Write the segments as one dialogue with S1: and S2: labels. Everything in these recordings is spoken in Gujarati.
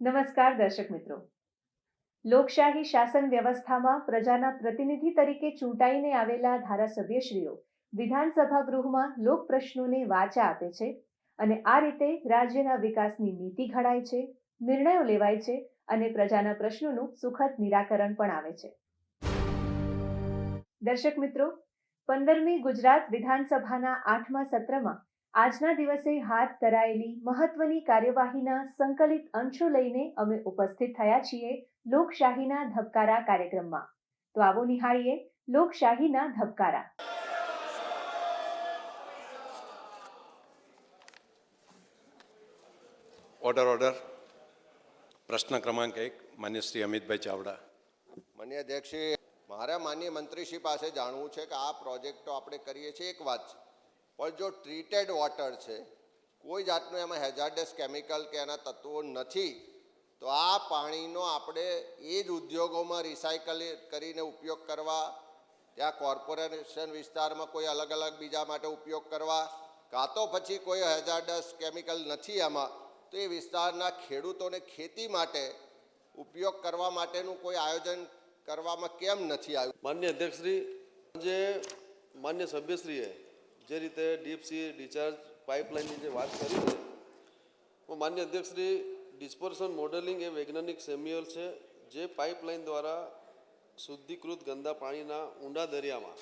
S1: નમસ્કાર દર્શક મિત્રો, લોકશાહી શાસન વ્યવસ્થામાં પ્રજાના પ્રતિનિધિ તરીકે ચૂંટાઈને આવેલા ધારાસભ્યશ્રીઓ વિધાનસભા ગૃહમાં લોક પ્રશ્નોને વાચા આપે છે અને આ રીતે રાજ્યના વિકાસની નીતિ ઘડાય છે, નિર્ણયો લેવાય છે અને પ્રજાના પ્રશ્નોનું સુખદ નિરાકરણ પણ આવે છે. દર્શક મિત્રો, 15મી ગુજરાત વિધાનસભાના 8મા સત્રમાં આજના દિવસે હાથ ધરાયેલી મહત્વની કાર્યવાહીના સંકલિત અંશો લઈને અમે ઉપસ્થિત થયા છીએ લોકશાહીના ધબકારા કાર્યક્રમમાં. તો આવો નિહાળીએ લોકશાહીના ધબકારા.
S2: ઓર્ડર. પ્રશ્ન ક્રમાંક 1, માન્ય શ્રી અમિતભાઈ ચાવડા.
S3: માન્ય અધ્યક્ષશ્રી, મારા માન્ય મંત્રીશ્રી પાસે જાણવું છે કે આ પ્રોજેક્ટો આપણે કરીએ છીએ એક વાત છે, પણ જો ટ્રીટેડ વોટર છે, કોઈ જાતનું એમાં હેઝાર્ડસ કેમિકલ કે એના તત્વો નથી, તો આ પાણીનો આપણે એ જ ઉદ્યોગોમાં રિસાયકલ કરીને ઉપયોગ કરવા, ત્યાં કોર્પોરેશન વિસ્તારમાં કોઈ અલગ અલગ બીજા માટે ઉપયોગ કરવા, કાં તો પછી કોઈ હેઝાર્ડસ કેમિકલ નથી એમાં, તો એ વિસ્તારના ખેડૂતોને ખેતી માટે ઉપયોગ કરવા માટેનું કોઈ આયોજન કરવામાં કેમ નથી આવ્યું?
S4: માન્ય અધ્યક્ષશ્રી, જે માન્ય સભ્યશ્રીએ જે રીતે ડીપ સી ડિસ્ચાર્જ પાઇપલાઇનની જે વાત કરી છે, તો માન્ય અધ્યક્ષશ્રી, ડિસ્પર્શન મોડેલિંગ એ વૈજ્ઞાનિક સેમ્યુઅલ છે જે પાઇપલાઇન દ્વારા શુદ્ધિકૃત ગંદા પાણીના ઊંડા દરિયામાં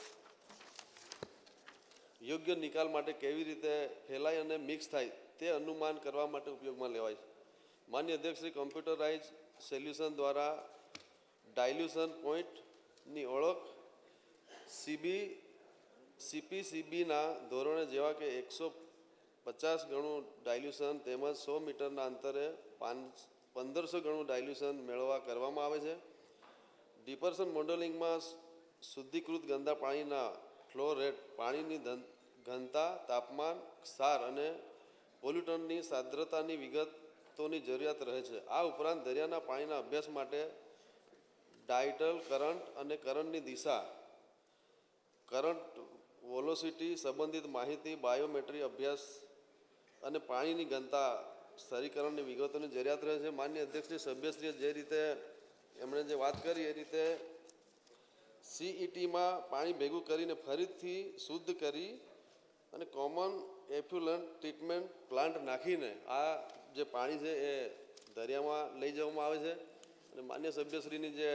S4: યોગ્ય નિકાલ માટે કેવી રીતે ફેલાય અને મિક્સ થાય તે અનુમાન કરવા માટે ઉપયોગમાં લેવાય છે. માન્ય અધ્યક્ષશ્રી, કમ્પ્યુટરાઇઝ સોલ્યુશન દ્વારા ડાયલ્યુશન પોઈન્ટની ઓળખ, CPCBના ધોરણે જેવા કે 150 ગણું ડાયલ્યુશન તેમજ 100 મીટરના અંતરે 1500 ગણું ડાયલ્યુશન મેળવવા કરવામાં આવે છે. ડિપર્શન મોડેલિંગમાં શુદ્ધિકૃત ગંદા પાણીના ફ્લો રેટ, પાણીની ઘનતા, તાપમાન, ક્ષાર અને પોલ્યુટનની સાંદ્રતાની વિગતોની જરૂરિયાત રહે છે. આ ઉપરાંત દરિયાના પાણીના અભ્યાસ માટે ટાઇડલ કરંટ અને કરંટની દિશા, કરંટ વેલોસિટી સંબંધિત માહિતી, બાયોમેટ્રી અભ્યાસ અને પાણીની ઘનતા સ્થિરીકરણની વિગતોની જરૂરિયાત રહે છે. માન્ય અધ્યક્ષશ્રી, સભ્યશ્રીએ જે રીતે એમણે જે વાત કરી એ રીતે CETમાં પાણી ભેગું કરીને ફરીથી શુદ્ધ કરી અને કોમન એફ્યુલન્ટ ટ્રીટમેન્ટ પ્લાન્ટ નાખીને આ જે પાણી છે એ દરિયામાં લઈ જવામાં આવે છે. અને માન્ય સભ્યશ્રીની જે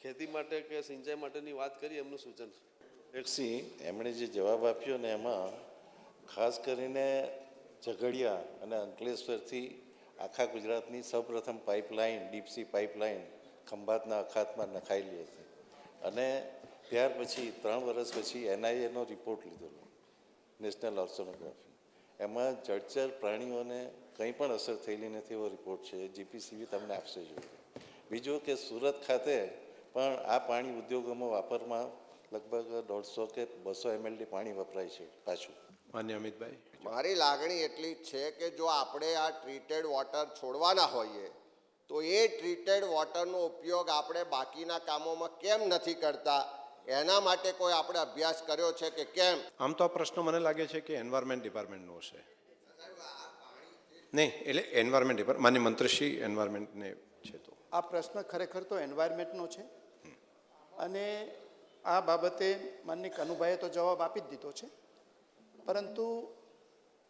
S4: ખેતી માટે કે સિંચાઈ માટેની વાત કરી એમનું સૂચન છે.
S5: અધ્યક્ષશ્રી, એમણે જે જવાબ આપ્યો ને એમાં ખાસ કરીને ઝઘડિયા અને અંકલેશ્વરથી આખા ગુજરાતની સૌપ્રથમ પાઇપલાઇન, ડીપસી પાઇપલાઇન ખંભાતના અખાતમાં નખાયેલી હતી અને ત્યાર પછી 3 વર્ષ પછી NIAનો રિપોર્ટ લીધેલો, નેશનલ ઓશનોગ્રાફી. એમાં જળચર પ્રાણીઓને કંઈ પણ અસર થયેલી નથી એવો રિપોર્ટ છે. GPCB તમને આપશે જોઈએ. બીજું કે સુરત ખાતે પણ આ પાણી ઉદ્યોગોમાં વાપરમાં લગભગ 150 કે 200 ml પાણી વપરાય છે પાછું.
S2: માન્ય અમિતભાઈ,
S3: મારી લાગણી એટલી જ છે કે જો આપણે આ ટ્રીટેડ વોટર છોડવાના હોઈએ તો એ ટ્રીટેડ વોટરનો ઉપયોગ આપણે બાકીના કામોમાં કેમ નથી કરતા, એના માટે કોઈ આપણે અભ્યાસ કર્યો છે કે કેમ?
S2: આમ તો આ પ્રશ્ન મને લાગે છે કે એન્વાયરમેન્ટ ડિપાર્ટમેન્ટનો હશે. નહીં, એટલે એન્વાયરમેન્ટ ડિપાર્ટમેન્ટ, માન્ય મંત્રીશ્રી એન્વાયરમેન્ટને છે. તો
S6: આ પ્રશ્ન ખરેખર તો એન્વાયરમેન્ટનો છે અને આ બાબતે માનનીય કનુભાઈએ તો જવાબ આપી જ દીધો છે, પરંતુ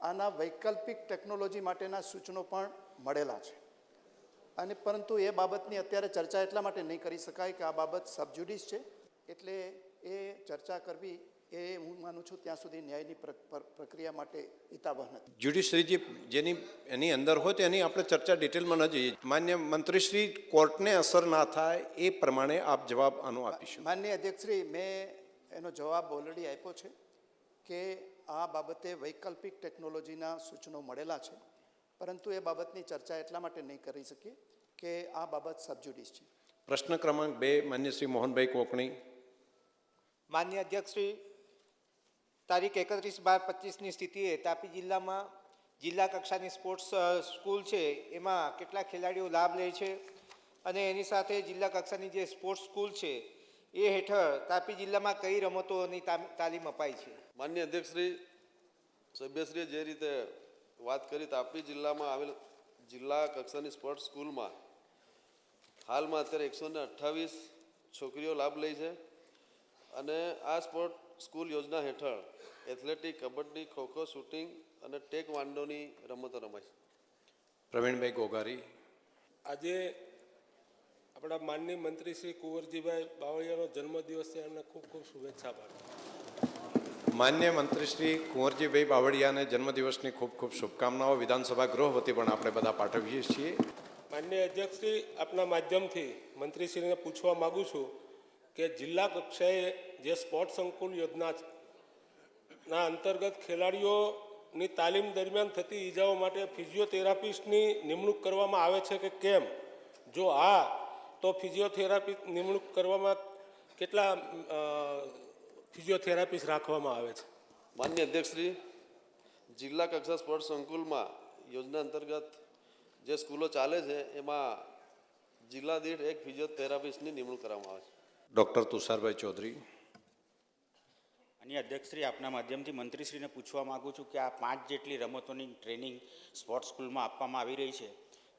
S6: આના વૈકલ્પિક ટેકનોલોજી માટેના સૂચનો પણ મળેલા છે અને પરંતુ એ બાબતની અત્યારે ચર્ચા એટલા માટે નહીં કરી શકાય કે આ બાબત સબજ્યુડિસ છે, એટલે એ ચર્ચા કરવી એ હું માનું છું ત્યાં સુધી ન્યાયની પ્રક્રિયા માટે હિતાવહ નથી.
S2: જ્યુડિશરીજી જેની એની અંદર હોય તો એની આપણે ચર્ચા ડિટેલમાં ન જઈએ. માન્ય મંત્રીશ્રી, કોર્ટને અસર ના થાય એ પ્રમાણે આપ જવાબ આનો આપીશું.
S6: માનનીય અધ્યક્ષશ્રી, મેં એનો જવાબ ઓલરેડી આપ્યો છે કે આ બાબતે વૈકલ્પિક ટેકનોલોજીના સૂચનો મળેલા છે, પરંતુ એ બાબતની ચર્ચા એટલા માટે નહીં કરી શકીએ કે આ બાબત સબજ્યુડિસ છે.
S2: પ્રશ્ન ક્રમાંક 2, માન્ય શ્રી મોહનભાઈ કોકણી.
S7: માન્ય અધ્યક્ષશ્રી, તારીખ 31/12/25ની સ્થિતિએ તાપી જિલ્લામાં જિલ્લા કક્ષાની સ્પોર્ટ્સ સ્કૂલ છે એમાં કેટલા ખેલાડીઓ લાભ લે છે અને એની સાથે જિલ્લા કક્ષાની જે સ્પોર્ટ્સ સ્કૂલ છે એ હેઠળ તાપી જિલ્લામાં કઈ રમતોની તાલીમ અપાય છે?
S4: માન્ય અધ્યક્ષશ્રી, સભ્યશ્રીએ જે રીતે વાત કરી, તાપી જિલ્લામાં આવેલ જિલ્લા કક્ષાની સ્પોર્ટ્સ સ્કૂલમાં હાલમાં અત્યારે 128 છોકરીઓ લાભ લે છે અને આ સ્પોર્ટ સ્કૂલ યોજના હેઠળ એથ્લેટિક, કબડ્ડી, ખોખો, શૂટિંગ અને ટેકવાન્ડોની રમતો રમાય છે.
S2: પ્રવીણભાઈ ગોગારી.
S8: આજે આપણા માનનીય મંત્રી શ્રી કુંવરજીભાઈ બાવળિયાનો જન્મદિવસ છે, એમને ખૂબ ખૂબ શુભેચ્છા પાઠવું.
S2: માન્ય મંત્રી શ્રી કુંવરજીભાઈ બાવળિયાને જન્મદિવસની ખૂબ ખૂબ શુભકામનાઓ વિધાનસભા ગૃહ વતી પણ આપણે બધા પાઠવીએ છીએ.
S8: માનનીય અધ્યક્ષશ્રી, આપના માધ્યમથી મંત્રીશ્રીને પૂછવા માગું છું કે જિલ્લા કક્ષાએ જે સ્પોર્ટ સંકુલ યોજના અંતર્ગત ખેલાડીઓની તાલીમ દરમિયાન થતી ઈજાઓ માટે ફિઝિયોથેરાપિસ્ટની નિમણૂક કરવામાં આવે છે કે કેમ? જો હા, તો ફિઝિયોથેરાપી નિમણૂક કરવામાં કેટલા ફિઝિયોથેરાપિસ્ટ રાખવામાં આવે છે?
S4: માન્ય અધ્યક્ષશ્રી, જિલ્લા કક્ષા સ્પોર્ટ્સ સંકુલમાં યોજના અંતર્ગત જે સ્કૂલો ચાલે છે એમાં જિલ્લા દીઠ એક ફિઝિયોથેરાપિસ્ટની નિમણૂક કરવામાં આવે છે.
S2: ડૉક્ટર તુષારભાઈ ચૌધરી.
S9: અને અધ્યક્ષશ્રી, આપના માધ્યમથી મંત્રીશ્રીને પૂછવા માગું છું કે આ 5 જેટલી રમતોની ટ્રેનિંગ સ્પોર્ટ્સ સ્કૂલમાં આપવામાં આવી રહી છે,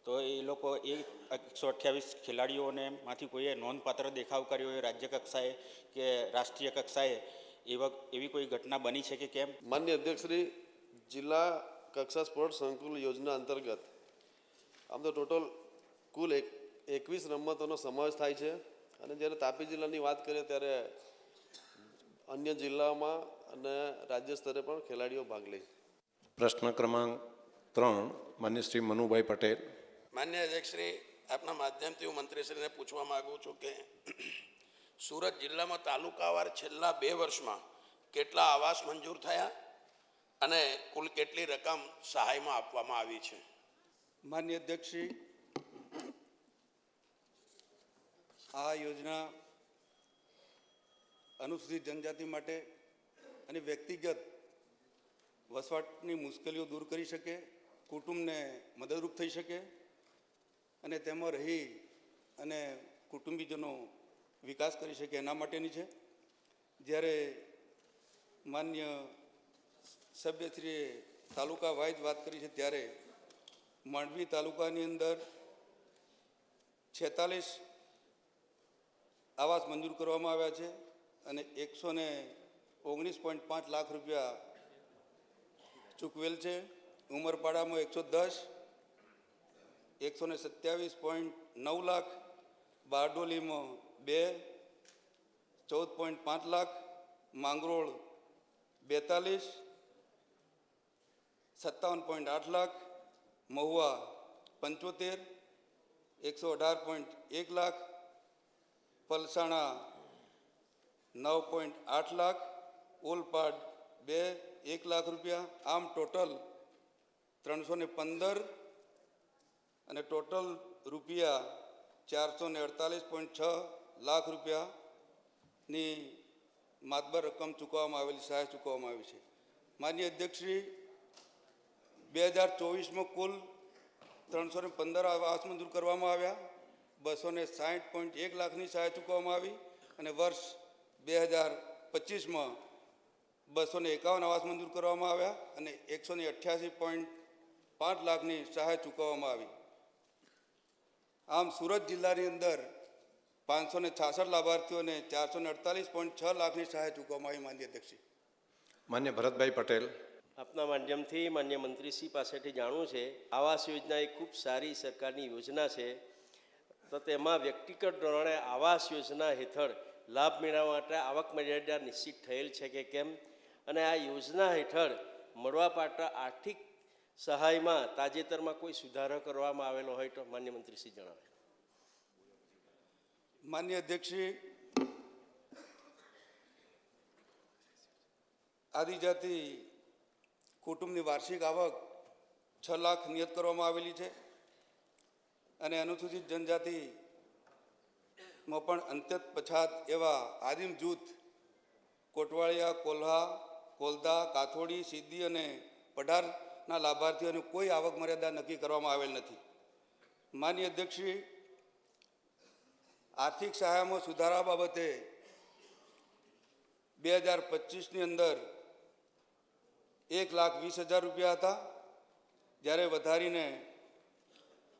S9: તો એ લોકો એ 128 ખેલાડીઓને માંથી કોઈએ નોંધપાત્ર દેખાવ કર્યો હોય રાજ્ય કક્ષાએ કે રાષ્ટ્રીય કક્ષાએ, એવી કોઈ ઘટના બની છે કે કેમ?
S4: માન્ય અધ્યક્ષશ્રી, જિલ્લા કક્ષા સ્પોર્ટ્સ સંકુલ યોજના અંતર્ગત આમ તો ટોટલ કુલ 21 રમતોનો સમાવેશ થાય છે અને જ્યારે તાપી જિલ્લાની વાત કરીએ ત્યારે અન્ય જિલ્લાઓમાં અને રાજ્ય સ્તરે પણ ખેલાડીઓ ભાગ લે છે.
S2: પ્રશ્ન ક્રમાંક 3, માન્ય શ્રી મનુભાઈ પટેલ.
S10: માન્ય અધ્યક્ષશ્રી, આપના માધ્યમથી હું મંત્રીશ્રીને પૂછવા માગું છું કે સુરત જિલ્લામાં તાલુકાવાર છેલ્લા 2 વર્ષમાં કેટલા આવાસ મંજૂર થયા અને કુલ કેટલી રકમ સહાયમાં આપવામાં આવી છે?
S11: માન્ય અધ્યક્ષશ્રી, આ યોજના અનુસૂચિત જનજાતિ માટે અને વ્યક્તિગત વસવાટની મુશ્કેલીઓ દૂર કરી શકે, કુટુંબને મદદરૂપ થઈ શકે અને તેમાં રહી અને કુટુંબીજનો વિકાસ કરી શકે એના માટેની છે. જ્યારે માન્ય સભ્યશ્રીએ તાલુકા વાઇઝ વાત કરી છે ત્યારે માંડવી તાલુકાની અંદર 46 આવાસ મંજૂર કરવામાં આવ્યા છે અને 119.5 લાખ રૂપિયા ચૂકવેલ છે. ઉમરપાડામાં 110, 127.9 લાખ, બારડોલીમાં 2, 14.5 લાખ, માંગરોળ 42, 57.8 લાખ, મહુવા 75, 118.1 લાખ, પલસાણા 9.8 લાખ, ઓલપાડ 2, 1 લાખ રૂપિયા. આમ ટોટલ 315 અને ટોટલ રૂપિયા 448.6 લાખ રૂપિયાની માતબર રકમ ચૂકવવામાં આવેલી, સહાય ચૂકવવામાં આવી છે. માન્ય અધ્યક્ષશ્રી, 2024માં કુલ 315 આવાસ મંજૂર કરવામાં આવ્યા, 260.1 લાખની સહાય ચૂકવવામાં આવી અને વર્ષ 2025માં 251 આવાસ મંજૂર કરવામાં આવ્યા અને 188.5 લાખની સહાય ચૂકવવામાં આવી. આમ સુરત જિલ્લાની અંદર 566 લાભાર્થીઓને 448.6 લાખની સહાય ચૂકવવામાં આવી. માન્ય અધ્યક્ષશ્રી.
S2: માન્ય ભરતભાઈ પટેલ.
S12: આપના માધ્યમથી માન્ય મંત્રીશ્રી પાસેથી જાણવું છે, આવાસ યોજના એ ખૂબ સારી સરકારની યોજના છે, તો તેમાં વ્યક્તિગત ધોરણે આવાસ યોજના હેઠળ લાભ મેળવવા માટે આવક મર્યાદા નિશ્ચિત થયેલ છે કે કેમ, અને આ યોજના હેઠળ મળવાપાત્ર આર્થિક સહાયમાં તાજેતરમાં કોઈ સુધારો કરવામાં આવેલો હોય તો માન્ય મંત્રીશ્રી જણાવે.
S11: માન્ય અધ્યક્ષશ્રી, આદિજાતિ કુટુંબની વાર્ષિક આવક 6 લાખ નિયત કરવામાં આવેલી છે અને અનુસૂચિત જનજાતિમાં પણ અંત્યત પછાત એવા આદિમ જૂથ કોટવાળિયા, કોલ્હા, કોલદા, કાથોડી, સિદ્દી અને પઢારના લાભાર્થીઓને કોઈ આવક મર્યાદા નક્કી કરવામાં આવેલ નથી. માન્ય અધ્યક્ષશ્રી, આર્થિક સહાયમાં સુધારા બાબતે 2025ની અંદર 1,20,000 રૂપિયા હતા, જ્યારે વધારીને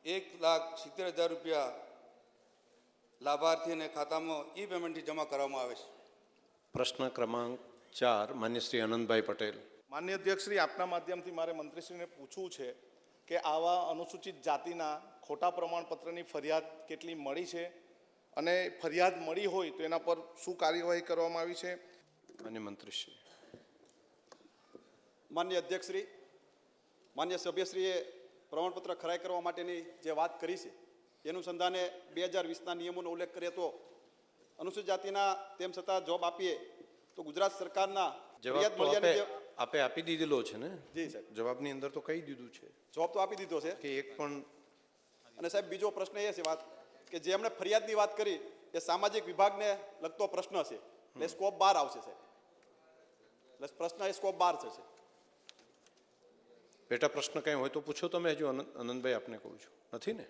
S11: 1,70,000 રૂપિયા લાભાર્થીને ખાતામાં ઈ પેમેન્ટથી જમા કરવામાં આવે છે.
S2: પ્રશ્ન ક્રમાંક 4, માન્ય શ્રી આનંદભાઈ પટેલ.
S13: માન્ય અધ્યક્ષશ્રી, આપના માધ્યમથી મારે મંત્રીશ્રીને પૂછવું છે કે આવા અનુસૂચિત જાતિના ખોટા પ્રમાણપત્રની ફરિયાદ કેટલી મળી છે, અને ફરિયાદ મળી હોય તો એના પર શું કાર્યવાહી કરવામાં આવી છે?
S2: માન્ય મંત્રીશ્રી.
S14: માન્ય અધ્યક્ષશ્રી, માન્ય સભ્યશ્રીએ પ્રમાણપત્ર ખરાઈ કરવા માટેની જે વાત કરી છે એ અનુસંધાને 2020ના નિયમોનો ઉલ્લેખ કરીએ તો અનુસૂચિત જાતિના તેમ છતાં જોબ આપીએ તો ગુજરાત સરકારના
S2: જવાબ તો આપે આપી દીધેલો છે ને?
S14: જી સાહેબ,
S2: જવાબની અંદર તો કહી દીધું છે.
S14: જવાબ તો આપી દીધો છે
S2: કે એક પણ.
S14: અને સાહેબ, બીજો પ્રશ્ન એ છે વાત કે જે એમણે ફરિયાદની વાત કરી એ સામાજિક વિભાગને લગતો પ્રશ્ન છે, એટલે સ્કોપ 12 આવશે સાહેબ, એટલે પ્રશ્ન એ સ્કોપ 12 થશે.
S2: બેટા પ્રશ્ન કંઈ હોય તો પૂછો તમે. હજુ આનંદભાઈ આપને કહું છું, નથી ને?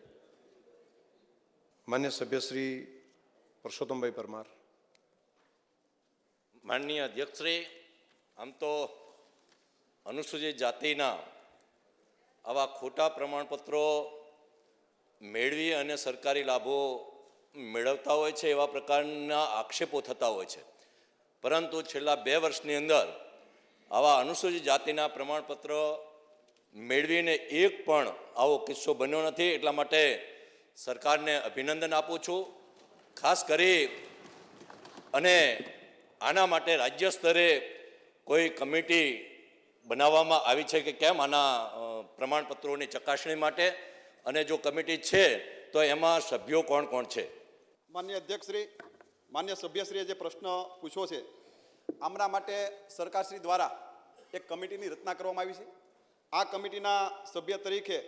S2: માન્ય સભ્ય શ્રી પરસોત્તમભાઈ પરમાર.
S15: માનનીય અધ્યક્ષશ્રી, આમ તો અનુસૂચિત જાતિના આવા ખોટા પ્રમાણપત્રો મેળવી અને સરકારી લાભો મેળવતા હોય છે એવા પ્રકારના આક્ષેપો થતા હોય છે, પરંતુ છેલ્લા 2 વર્ષની અંદર આવા અનુસૂચિત જાતિના પ્રમાણપત્ર મેળવીને એક પણ આવો કિસ્સો બન્યો નથી. એટલા માટે સરકારને અભિનંદન આપું છું. ખાસ કરી અને આના માટે રાજ્ય સ્તરે કોઈ કમિટી બનાવવામાં આવી છે કે કેમ આના પ્રમાણપત્રોની ચકાસણી માટે, અને જો કમિટી છે તો એમાં સભ્યો કોણ કોણ છે?
S14: માન્ય અધ્યક્ષશ્રી, માન્ય સભ્યશ્રીએ જે પ્રશ્ન પૂછ્યો છે આમના માટે સરકારશ્રી દ્વારા એક કમિટીની રચના કરવામાં આવી છે. આ કમિટીના સભ્ય તરીકે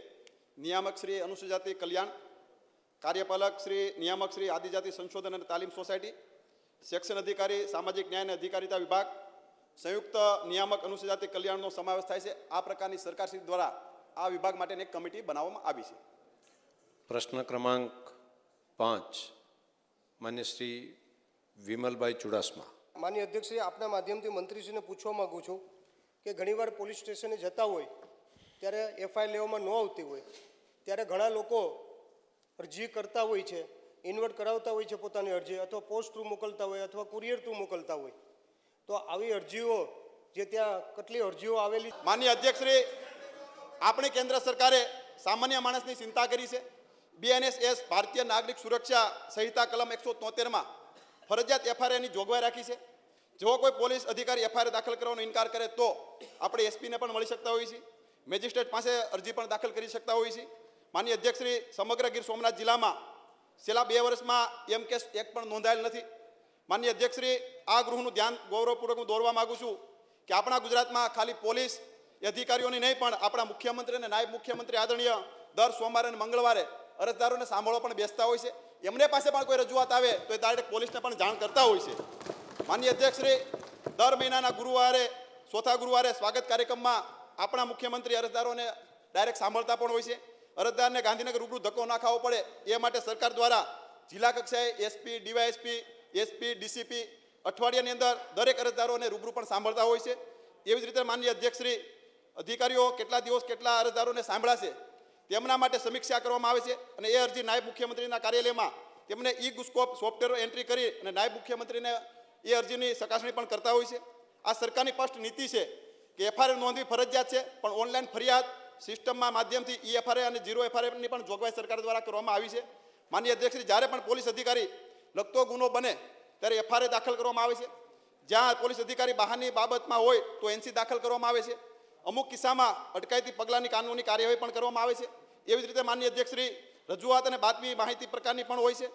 S14: નિયામક શ્રી અનુસૂચિત જાતિ કલ્યાણ, કાર્યપાલક શ્રી નિયામક શ્રી આદિજાતિ સંશોધન અને તાલીમ સોસાયટી, સેક્શન અધિકારી સામાજિક ન્યાય અને અધિકારીતા વિભાગ, સંયુક્ત નિયામક અનુસૂચિત જાતિ કલ્યાણનો સમાવેશ થાય છે. આ પ્રકારની સરકારશ્રી દ્વારા આ વિભાગ માટેની એક કમિટી બનાવવામાં આવી છે.
S2: પ્રશ્ન ક્રમાંક 5, માન્ય શ્રી વિમલભાઈ ચુડાસમા.
S16: માન્ય અધ્યક્ષશ્રી, આપના માધ્યમથી મંત્રીશ્રીને પૂછવા માગું છું કે ઘણીવાર પોલીસ સ્ટેશને જતા હોય ત્યારે એફઆઈઆર લેવામાં ન આવતી હોય ત્યારે ઘણા લોકો અરજી કરતા હોય છે, ઇન્વર્ટ કરાવતા હોય છે પોતાની અરજી, અથવા પોસ્ટ થ્રુ મોકલતા હોય અથવા કુરિયર થ્રુ મોકલતા હોય, તો આવી અરજીઓ જે ત્યાં કેટલી અરજીઓ આવેલી.
S14: માન્ય અધ્યક્ષશ્રી, આપણે કેન્દ્ર સરકારે સામાન્ય માણસની ચિંતા કરી છે. BNSS ભારતીય નાગરિક સુરક્ષા સંહિતા કલમ 173માં ફરજિયાત એફઆઈઆરની જોગવાઈ રાખી છે. જો કોઈ પોલીસ અધિકારી એફઆઈઆર દાખલ કરવાનો ઇનકાર કરે તો આપણે એસપીને પણ મળી શકતા હોઈએ છીએ, મેજિસ્ટ્રેટ પાસે અરજી પણ દાખલ કરી શકતા હોઈએ છીએ. માન્ય અધ્યક્ષશ્રી, સમગ્ર ગીર સોમનાથ જિલ્લામાં છેલ્લા 2 વર્ષમાં એમ કેસ એક પણ નોંધાયેલ નથી. માન્ય અધ્યક્ષશ્રી, આ ગૃહનું ધ્યાન ગૌરવપૂર્વક હું દોરવા માગું છું કે આપણા ગુજરાતમાં ખાલી પોલીસ અધિકારીઓની નહીં પણ આપણા મુખ્યમંત્રી અને નાયબ મુખ્યમંત્રી આદરણીય દર સોમવારે અને મંગળવારે અરજદારોને સાંભળવા પણ બેસતા હોય છે. એમને પાસે પણ કોઈ રજૂઆત આવે તો એ ડાયરેક્ટ પોલીસને પણ જાણ કરતા હોય છે. માન્ય અધ્યક્ષશ્રી, દર મહિનાના ગુરુવારે, ચોથા ગુરુવારે સ્વાગત કાર્યક્રમમાં આપણા મુખ્યમંત્રી અરજદારોને ડાયરેક્ટ સાંભળતા પણ હોય છે. અરજદારને ગાંધીનગર રૂબરૂ ધક્કો ના ખાવો પડે એ માટે સરકાર દ્વારા જિલ્લા કક્ષાએ એસપી, ડીવાયએસપી, એસપી, ડીસીપી અઠવાડિયાની અંદર દરેક અરજદારોને રૂબરૂ પણ સાંભળતા હોય છે. એવી જ રીતે માન્ય અધ્યક્ષશ્રી, અધિકારીઓ કેટલા દિવસ કેટલા અરજદારોને સાંભળાશે તેમના માટે સમીક્ષા કરવામાં આવે છે, અને એ અરજી નાયબ મુખ્યમંત્રીના કાર્યાલયમાં તેમને ઈ-ગુસ્કોપ સોફ્ટવેર એન્ટ્રી કરી અને નાયબ મુખ્યમંત્રીને એ અરજીની ચકાસણી પણ કરતા હોય છે. આ સરકારની સ્પષ્ટ નીતિ છે કે એફઆઈઆર નોંધવી ફરજિયાત છે, પણ ઓનલાઈન ફરિયાદ સિસ્ટમમાં માધ્યમથી ઈ-એફઆઈઆર અને ઝીરો એફઆઈઆરની પણ જોગવાઈ સરકાર દ્વારા કરવામાં આવી છે. માન્ય અધ્યક્ષશ્રી, જ્યારે પણ પોલીસ અધિકારી લગતો ગુનો બને ત્યારે એફઆરઆઈ દાખલ કરવામાં આવે છે. જ્યાં પોલીસ અધિકારી બહારની બાબતમાં હોય તો એનસી દાખલ કરવામાં આવે છે. અમુક કિસ્સામાં અટકાયતી પગલાંની કાનૂની કાર્યવાહી પણ કરવામાં આવે છે. એવી જ રીતે માનનીય અધ્યક્ષશ્રી રજૂઆત અને બાતમી માહિતી પ્રકારની પણ હોય છે.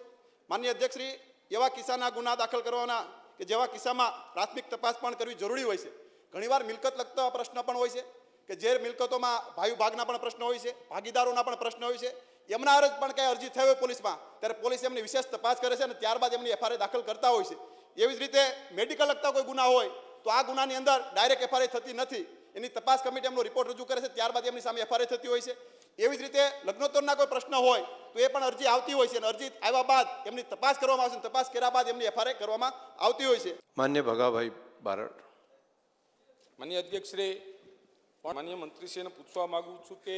S14: માનનીય અધ્યક્ષશ્રી એવા કિસ્સાના ગુના દાખલ કરવાના કે જેવા કિસ્સામાં પ્રાથમિક તપાસ પણ કરવી જરૂરી હોય છે. ઘણીવાર મિલકત લગતા પ્રશ્ન પણ હોય છે કે જે મિલકતોમાં ભાઈ ભાગના પણ પ્રશ્ન હોય છે, ભાગીદારોના પણ પ્રશ્ન હોય છે. એમના અરજ પણ કંઈ અરજી થઈ હોય પોલીસમાં ત્યારે પોલીસ એમની વિશેષ તપાસ કરે છે અને ત્યારબાદ એમની એફઆરઆઈ દાખલ કરતા હોય છે. એવી જ રીતે મેડિકલ લગતા કોઈ ગુના હોય તો આ ગુનાની અંદર ડાયરેક્ટ એફઆરઆઈ થતી નથી. એની તપાસ કમિટી એમનો રિપોર્ટ રજૂ કરે છે, ત્યારબાદ એમની સામે એફઆરઆઈ થતી હોય છે. એવી જ રીતે લગ્નોત્તરના કોઈ પ્રશ્ન હોય તો એ પણ અરજી આવતી હોય છે અને અરજી આવ્યા બાદ એમની તપાસ કરવામાં આવશે અને તપાસ કર્યા બાદ એમની એફઆરઆઈ કરવામાં આવતી હોય છે.
S2: માન્ય ભગાભાઈ બારડ.
S17: માન્ય અધ્યક્ષશ્રી, માન્ય મંત્રીશ્રીને પૂછવા માગું છું કે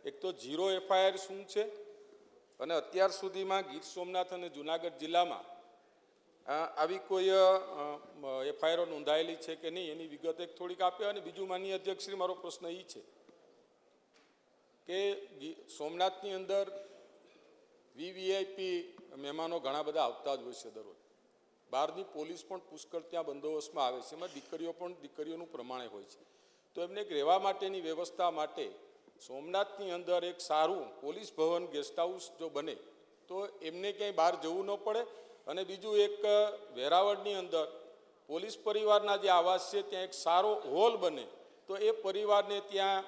S17: એક તો ઝીરો એફઆઈઆર શું છે અને અત્યાર સુધીમાં ગીર સોમનાથ અને જુનાગઢ જિલ્લામાં આવી કોઈ એફઆઈઆરો નોંધાયેલી છે કે નહીં એની વિગત એક થોડીક આપે. અને બીજું માન્ય અધ્યક્ષશ્રી, મારો પ્રશ્ન એ છે કે સોમનાથની અંદર વીવીઆઈપી મહેમાનો ઘણા બધા આવતા જ હોય છે દરરોજ. બહારની પોલીસ પણ પુષ્કળ ત્યાં બંદોબસ્તમાં આવે છે. એમાં દીકરીઓનું પ્રમાણે હોય છે. તો એમને એક રહેવા માટેની વ્યવસ્થા માટે સોમનાથની અંદર એક સારું પોલીસ ભવન ગેસ્ટ હાઉસ જો બને તો એમને ક્યાંય બહાર જવું ન પડે. અને બીજું એક વેરાવળની અંદર પોલીસ પરિવારના જે આવાસ છે ત્યાં એક સારો હોલ બને તો એ પરિવારને ત્યાં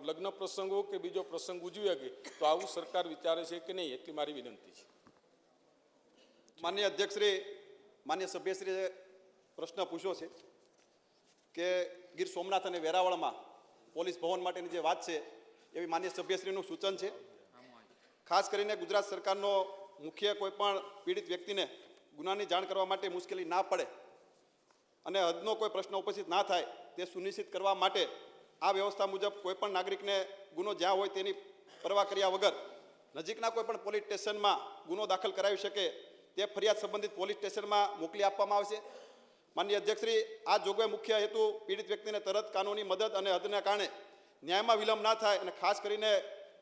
S17: લગ્ન પ્રસંગો કે બીજો પ્રસંગ ઉજવી શકે. તો આવું સરકાર વિચારે છે કે નહીં, એટલી મારી વિનંતી છે.
S14: માન્ય અધ્યક્ષશ્રી, માન્ય સભ્યશ્રીએ પ્રશ્ન પૂછ્યો છે કે ગીર સોમનાથ અને વેરાવળમાં પોલીસ ભવન માટેની જે વાત છે એવી માન્ય સભ્યશ્રીનું સૂચન છે. ખાસ કરીને ગુજરાત સરકારનો મુખ્ય કોઈ પણ પીડિત વ્યક્તિને ગુનાની જાણ કરવા માટે મુશ્કેલી ના પડે અને હદનો કોઈ પ્રશ્ન ઉપસ્થિત ના થાય તે સુનિશ્ચિત કરવા માટે આ વ્યવસ્થા મુજબ કોઈપણ નાગરિકને ગુનો જ્યાં હોય તેની પરવા કર્યા વગર નજીકના કોઈપણ પોલીસ સ્ટેશનમાં ગુનો દાખલ કરાવી શકે તે ફરિયાદ સંબંધિત પોલીસ સ્ટેશનમાં મોકલી આપવામાં આવશે. માનનીય અધ્યક્ષશ્રી, આ જોગવાઈ મુખ્ય હેતુ પીડિત વ્યક્તિને તરત કાનૂની મદદ અને હદના કારણે ન્યાયમાં વિલંબ ના થાય અને ખાસ કરીને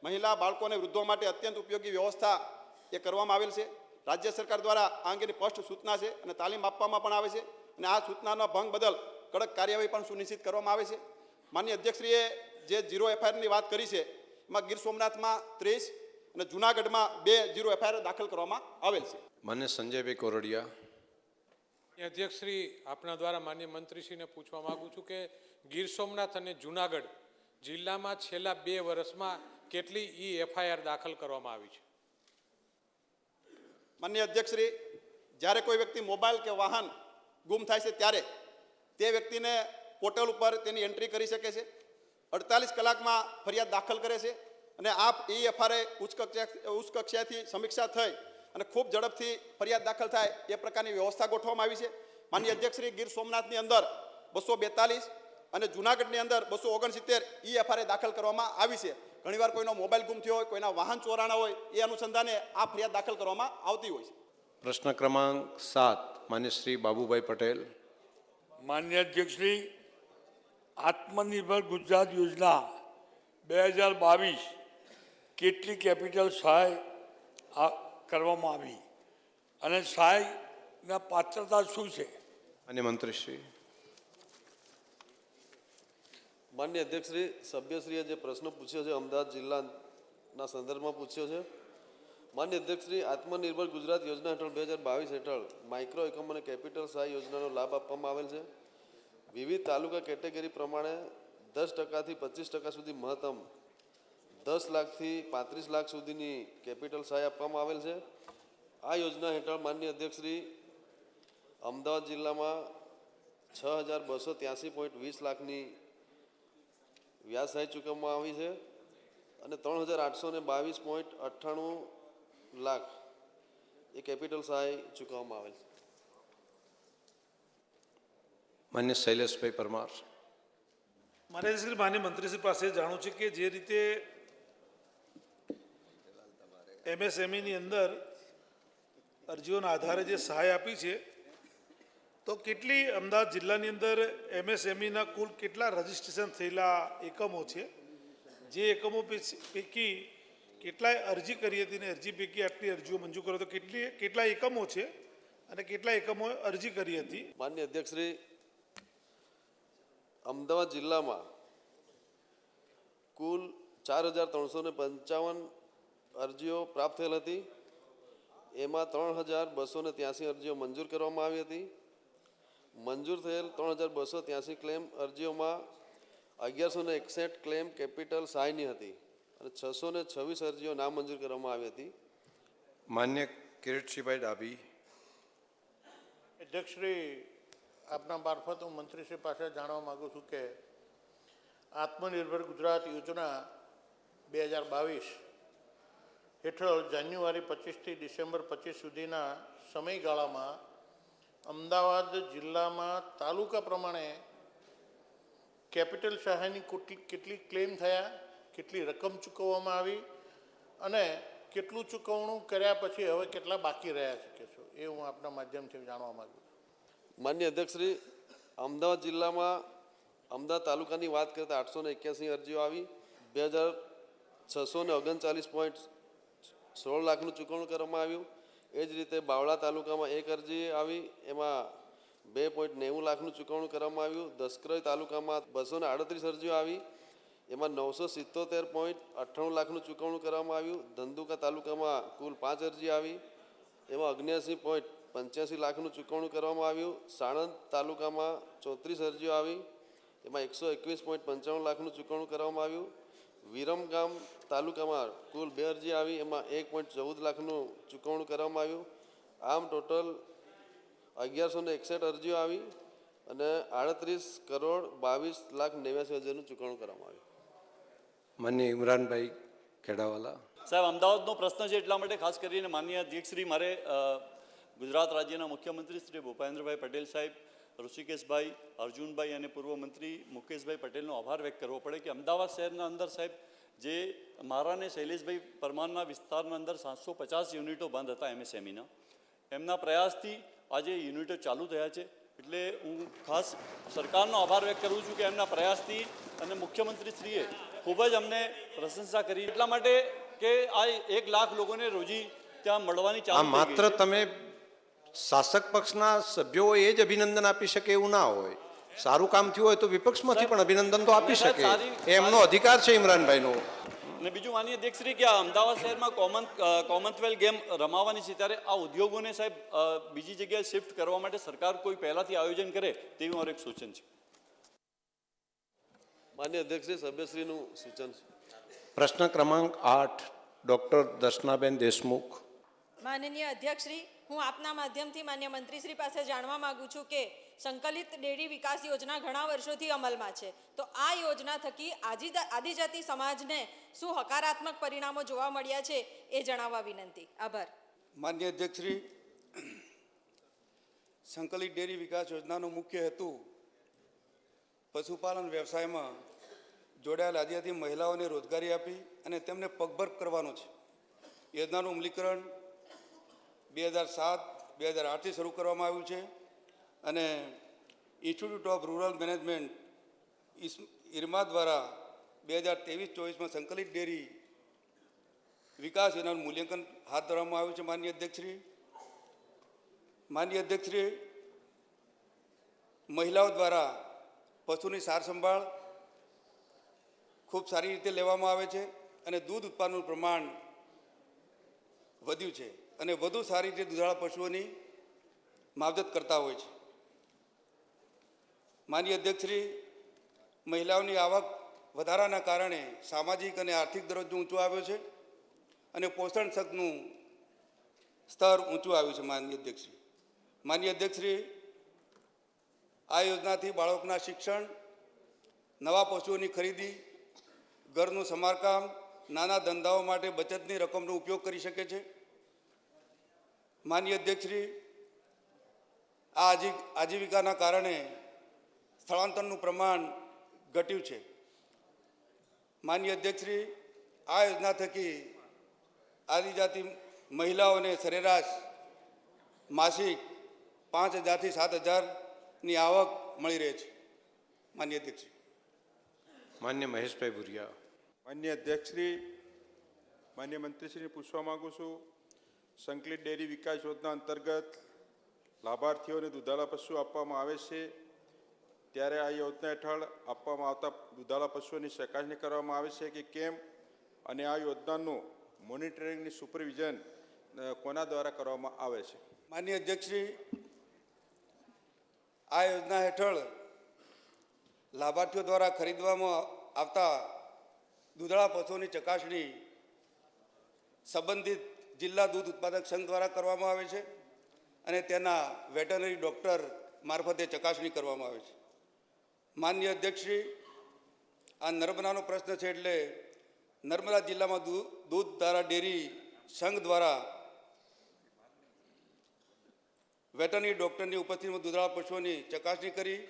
S14: મહિલા, બાળકો અને વૃદ્ધો માટે અત્યંત ઉપયોગી વ્યવસ્થા એ કરવામાં આવેલ છે. રાજ્ય સરકાર દ્વારા આ અંગેની સ્પષ્ટ સૂચના છે અને તાલીમ આપવામાં પણ આવે છે અને આ સૂચનાનો ભંગ બદલ કડક કાર્યવાહી પણ સુનિશ્ચિત કરવામાં આવે છે. માનનીય અધ્યક્ષશ્રીએ જે ઝીરો એફઆઈઆરની વાત કરી છે એમાં ગીર સોમનાથમાં 30 અને જુનાગઢમાં 2 ઝીરો એફઆઈઆર દાખલ કરવામાં આવેલ છે.
S2: માન્ય સંજયભાઈ કોરડિયા.
S18: અધ્યક્ષશ્રી, આપના દ્વારા માન્ય મંત્રીશ્રીને પૂછવા માગું છું કે ગીર સોમનાથ અને જુનાગઢ જિલ્લામાં છેલ્લા 2 વર્ષમાં કેટલી એફઆઈઆર દાખલ કરવામાં આવી છે?
S14: માનનીય અધ્યક્ષશ્રી, જ્યારે કોઈ વ્યક્તિ મોબાઈલ કે વાહન ગુમ થાય છે ત્યારે તે વ્યક્તિને પોર્ટલ ઉપર તેની એન્ટ્રી કરી શકે છે. 48 કલાકમાં ફરિયાદ દાખલ કરે છે અને આ એફઆઈઆર ઉચ્ચ કક્ષાથી સમીક્ષા થઈ અને ખૂબ ઝડપથી ફરિયાદ દાખલ થાય એ પ્રકારની વ્યવસ્થા ગોઠવવામાં આવી છે. માનનીય અધ્યક્ષશ્રી, ગીર સોમનાથની અંદર 242 અને જુનાગઢની અંદર 269 એફઆઈઆર દાખલ કરવામાં આવી છે. ઘણીવાર કોઈનો મોબાઈલ ગુમ થયો હોય, કોઈના વાહન ચોરાણા હોય એ અનુસંધાને આ ફરિયાદ દાખલ કરવામાં આવતી હોય છે.
S2: પ્રશ્ન ક્રમાંક 7 માન્ય શ્રી બાબુભાઈ પટેલ.
S19: માન્ય અધ્યક્ષશ્રી, આત્મનિર્ભર ગુજરાત યોજના 2022 કેટલી કેપિટલ સહાય કરવામાં આવી અને સહાયના પાત્રતા શું છે?
S2: માન્ય મંત્રીશ્રી.
S4: માન્ય અધ્યક્ષશ્રી, સભ્યશ્રીએ જે પ્રશ્ન પૂછ્યો છે અમદાવાદ જિલ્લાના સંદર્ભમાં પૂછ્યો છે. માન્ય અધ્યક્ષશ્રી, આત્મનિર્ભર ગુજરાત યોજના હેઠળ 2022 હેઠળ માઇક્રો એકમ અને કેપિટલ સહાય યોજનાનો લાભ આપવામાં આવેલ છે. વિવિધ તાલુકા કેટેગરી પ્રમાણે 10%થી 25% સુધી મહત્તમ 10 લાખથી 35 લાખ સુધીની કેપિટલ સહાય આપવામાં આવેલ છે. આ યોજના હેઠળ માન્ય અધ્યક્ષશ્રી, અમદાવાદ જિલ્લામાં 6283.20 લાખની વ્યાજ સહાય ચૂકવવામાં આવી છે અને 3822.98 લાખ એ કેપિટલ સહાય ચૂકવવામાં આવેલ છે.
S2: માન્ય શૈલેષભાઈ પરમાર.
S20: માન્ય મંત્રીશ્રી પાસે જાણું છે કે જે રીતે એમએસએમઈની અંદર અરજીઓના આધારે જે સહાય આપી છે તો કેટલી અમદાવાદ જિલ્લાની અંદર એમએસએમઈના કુલ કેટલા રજીસ્ટ્રેશન થયેલા એકમો છે? જે એકમો પૈકી કેટલાય અરજી કરી હતી ને અરજી પૈકી આટલી અરજીઓ મંજૂર કરો તો કેટલા એકમો છે અને કેટલા એકમોએ અરજી કરી હતી?
S4: માનનીય અધ્યક્ષશ્રી, અમદાવાદ જિલ્લામાં કુલ 4,355 અરજીઓ પ્રાપ્ત થયેલ હતી. એમાં 3,283 અરજીઓ મંજૂર કરવામાં આવી હતી. મંજૂર થયેલ 3,283 ક્લેમ અરજીઓમાં 1,161 ક્લેમ કેપિટલ સહાયની હતી અને 626 અરજીઓ નામંજૂર કરવામાં આવી હતી.
S2: માન્ય કિરીટસિંહભાઈ ડાભી.
S21: અધ્યક્ષશ્રી, આપના મારફત હું મંત્રીશ્રી પાસે જાણવા માગું છું કે આત્મનિર્ભર ગુજરાત યોજના 2022 હેઠળ જાન્યુઆરી 25થી ડિસેમ્બર 25 સુધીના સમયગાળામાં અમદાવાદ જિલ્લામાં તાલુકા પ્રમાણે કેપિટલ સહાયની કેટલી ક્લેમ થયા, કેટલી રકમ ચૂકવવામાં આવી અને કેટલું ચૂકવણું કર્યા પછી હવે કેટલા બાકી રહ્યા શકે છો, એ હું આપના માધ્યમથી જાણવા માગું છું.
S4: માન્ય અધ્યક્ષશ્રી, અમદાવાદ જિલ્લામાં અમદાવાદ તાલુકાની વાત કરીએ તો 881 અરજીઓ આવી. 2,639.16 લાખનું ચૂકવણું કરવામાં આવ્યું. એ જ રીતે બાવળા તાલુકામાં એક અરજી આવી, એમાં 2.90 લાખનું ચૂકવણું કરવામાં આવ્યું. દસક્રય તાલુકામાં 238 અરજીઓ આવી, એમાં 977.98 લાખનું ચૂકવણું કરવામાં આવ્યું. ધંધુકા તાલુકામાં કુલ 5 અરજી આવી, એમાં 79.85 લાખનું ચૂકવણું કરવામાં આવ્યું. સાણંદ તાલુકામાં 34 અરજીઓ આવી, એમાં 121.95 લાખનું ચૂકવણું કરવામાં આવ્યું. વિરમગામ તાલુકામાં કુલ 2 અરજી આવી, એમાં 1.14 લાખનું ચૂકવણું કરવામાં આવ્યું. આમ ટોટલ 1,161 અરજીઓ આવી અને 38,22,89,000નું ચૂકવણું કરવામાં આવ્યું.
S2: માન્ય ઇમરાનભાઈ ખેડાવાલા.
S22: સાહેબ, અમદાવાદનો પ્રશ્ન છે એટલા માટે ખાસ કરીને માનનીય અધ્યક્ષશ્રી મારે ગુજરાત રાજ્યના મુખ્યમંત્રી શ્રી ભૂપેન્દ્રભાઈ પટેલ સાહેબ, ઋષિકેશભાઈ, અર્જુનભાઈ અને પૂર્વ મંત્રી મુકેશભાઈ પટેલનો આભાર વ્યક્ત કરવો પડે કે અમદાવાદ શહેરના અંદર સાહેબ જે મારા અને શૈલેષભાઈ પરમારના વિસ્તારના અંદર 750 યુનિટો બંધ હતા MSMEના, એમના પ્રયાસથી આજે યુનિટો ચાલુ થયા છે. એટલે હું ખાસ સરકારનો આભાર વ્યક્ત કરું છું કે એમના પ્રયાસથી અને મુખ્યમંત્રીશ્રીએ ખૂબ જ અમને પ્રશંસા કરી એટલા માટે કે આ 1 લાખ લોકોને રોજી ત્યાં મળવાની ચાલુ થઈ ગઈ છે.
S2: માત્ર તમે શાસક પક્ષના સભ્યો એ જ અભિનંદન આપી શકે એવું ના હોય. સારું કામ થયું હોય તો વિપક્ષમાંથી પણ અભિનંદન તો આપી શકે, એમનો અધિકાર છે ઇમરાનભાઈનો.
S22: અને બીજું માનીએ અધ્યક્ષશ્રી કે આ અમદાવાદ શહેરમાં કોમનવેલ્થ ગેમ રમાવાની છે, ત્યારે આ ઉદ્યોગોને સાહેબ બીજી જગ્યાએ શિફ્ટ કરવા માટે સરકાર કોઈ પહેલાંથી આયોજન કરે તેવું મારું એક સૂચન છે.
S4: માન્ય અધ્યક્ષશ્રી, સભ્યશ્રીનું સૂચન છે.
S2: પ્રશ્ન ક્રમાંક 8 ડૉક્ટર દર્શનાબેન દેશમુખ.
S23: માનનીય અધ્યક્ષશ્રી, હું આપના માધ્યમથી માન્ય મંત્રીશ્રી પાસે જાણવા માગું છું કે સંકલિત ડેરી વિકાસ યોજના ઘણા વર્ષોથી અમલમાં છે, તો આ યોજના થકી આદિજાતિ સમાજને શું હકારાત્મક પરિણામો જોવા મળ્યા છે એ જણાવવા વિનંતી. આભાર.
S11: માન્ય અધ્યક્ષશ્રી, સંકલિત ડેરી વિકાસ યોજનાનો મુખ્ય હેતુ પશુપાલન વ્યવસાયમાં જોડાયેલ આદિજાતિ મહિલાઓને રોજગારી આપી અને તેમને પગભર કરવાનો છે. યોજનાનું અમલીકરણ 2007-2008થી શરૂ કરવામાં આવ્યું છે અને institute of rural management IRMA દ્વારા 2023-24માં સંકલિત ડેરી વિકાસ યોજનાનું મૂલ્યાંકન હાથ ધરવામાં આવ્યું છે. માનનીય અધ્યક્ષશ્રી, મહિલાઓ દ્વારા પશુની સાર સંભાળ ખૂબ સારી રીતે લેવામાં આવે છે અને દૂધ ઉત્પાદનનું પ્રમાણ વધ્યું છે અને વધુ સારી રીતે દુધાળા પશુઓની માવજત કરતા હોય છે. માનનીય અધ્યક્ષશ્રી, મહિલાઓની આવક વધારાના કારણે સામાજિક અને આર્થિક દરજ્જો ઊંચો આવ્યો છે અને પોષણ તકનું સ્તર ઊંચું આવ્યું છે. માનનીય અધ્યક્ષશ્રી, આ યોજનાથી બાળકોના શિક્ષણ, નવા પશુઓની ખરીદી, ઘરનું સમારકામ, નાના ધંધાઓ માટે બચતની રકમનો ઉપયોગ કરી શકે છે. માનનીય અધ્યક્ષશ્રી, આ આજીવિકાના કારણે સ્થળાંતરનું પ્રમાણ ઘટ્યું છે. માનનીય અધ્યક્ષશ્રી, આ યોજના થકી આદિજાતિ મહિલાઓને સરેરાશ માસિક 5,000થી 7,000ની આવક મળી રહે છે. માનનીય અધ્યક્ષશ્રી.
S2: માન્ય મહેશભાઈ ભુરિયા.
S24: માન્ય અધ્યક્ષશ્રી, માન્ય મંત્રીશ્રીને પૂછવા માગું છું, સંકલિત ડેરી વિકાસ યોજના અંતર્ગત
S1: લાભાર્થીઓને દુધાળા પશુ આપવામાં આવે છે ત્યારે આ યોજના હેઠળ આપવામાં આવતા દુધાળા પશુઓની ચકાસણી કરવામાં આવે છે કે કેમ, અને આ યોજનાનું મોનિટરિંગની સુપરવિઝન કોના દ્વારા કરવામાં આવે છે?
S11: માનનીય અધ્યક્ષશ્રી, આ યોજના હેઠળ લાભાર્થીઓ દ્વારા ખરીદવામાં આવતા દૂધાળા પશુઓની ચકાસણી સંબંધિત જિલ્લા દૂધ ઉત્પાદક સંઘ દ્વારા કરવામાં આવે છે અને તેના વેટરનરી ડૉક્ટર મારફતે ચકાસણી કરવામાં આવે છે. માનનીય અધ્યક્ષશ્રી, આ નર્મદાનો પ્રશ્ન છે એટલે નર્મદા જિલ્લામાં દૂધ ધારા ડેરી સંઘ દ્વારા વેટરનરી ડૉક્ટરની ઉપસ્થિતિમાં દૂધાળા પશુઓની ચકાસણી કરી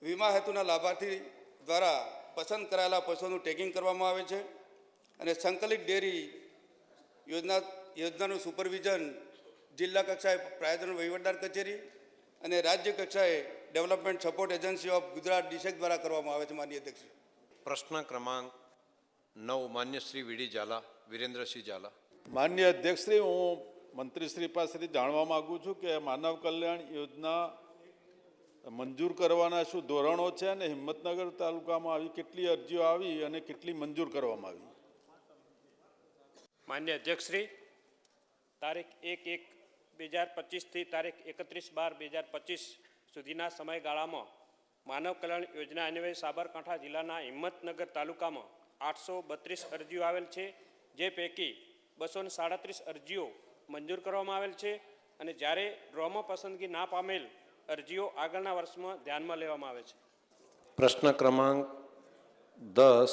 S11: વીમા હેતુના લાભાર્થી દ્વારા પસંદ કરાયેલા પશુઓનું ટેગિંગ કરવામાં આવે છે અને સંકલિત ડેરી યોજનાનું સુપરવિઝન જિલ્લા કક્ષાએ પ્રાયધન વહીવટદાર કચેરી અને રાજ્ય કક્ષાએ development support agency of Gujarat ડિસેક દ્વારા કરવામાં આવે છે. માનનીય અધ્યક્ષ,
S2: પ્રશ્ન ક્રમાંક 9 માન્ય શ્રી વીડી ઝાલા, વિરેન્દ્રસિંહ ઝાલા.
S1: માન્ય અધ્યક્ષશ્રી, હું મંત્રીશ્રી પાસેથી જાણવા માગું છું કે માનવ કલ્યાણ યોજના મંજૂર કરવાના શું ધોરણો છે અને હિંમતનગર તાલુકામાં આવી કેટલી અરજીઓ આવી અને કેટલી મંજૂર કરવામાં આવી?
S3: માન્ય અધ્યક્ષશ્રી, તારીખ 1/1/2025થી તારીખ 31/12/2025 સુધીના સમયગાળામાં માનવ કલ્યાણ યોજના અન્વયે સાબરકાંઠા જિલ્લાના હિંમતનગર તાલુકામાં 832 અરજીઓ આવેલ છે, જે પૈકી 237 અરજીઓ મંજૂર કરવામાં આવેલ છે અને જ્યારે ડ્રોમાં પસંદગી ના પામેલ અરજીઓ આગળના વર્ષમાં ધ્યાનમાં લેવામાં આવે છે.
S2: પ્રશ્ન ક્રમાંક 10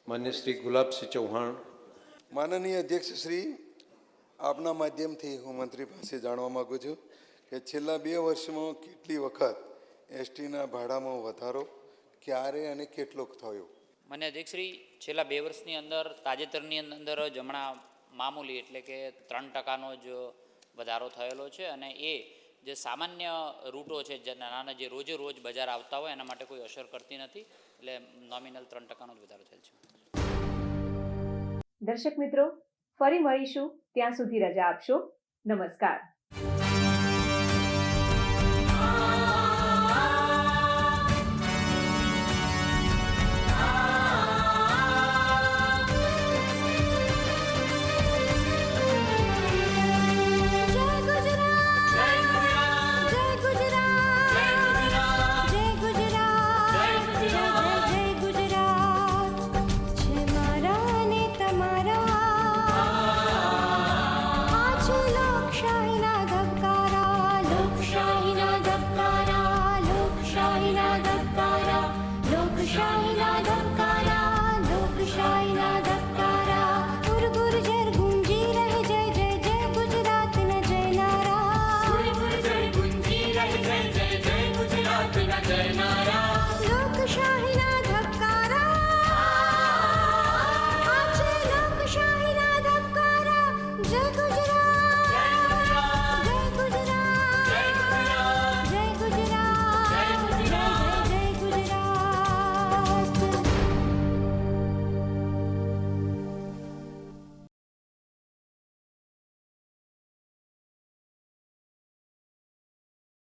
S2: માન્ય શ્રી ગુલાબસિંહ ચૌહાણ.
S5: માનનીય અધ્યક્ષશ્રી, આપના માધ્યમથી હું મંત્રી પાસે જાણવા માગું છું કે છેલ્લા 2 વર્ષમાં કેટલી વખત એસટીના ભાડામાં વધારો, ક્યારે અને કેટલોક થયો?
S24: માન્ય અધ્યક્ષશ્રી, છેલ્લા 2 વર્ષની અંદર તાજેતરની અંદર જ હમણાં મામૂલી એટલે કે 3%નો જ વધારો થયેલો છે અને એ જે સામાન્ય રૂટો છે, જે નાના જે રોજે રોજ બજાર આવતા હોય એના માટે કોઈ અસર કરતી નથી, એટલે નોમિનલ 3%નો જ વધારો થયેલ છે.
S25: દર્શક મિત્રો, ફરી મળીશું, ત્યાં સુધી રજા આપશો. નમસ્કાર.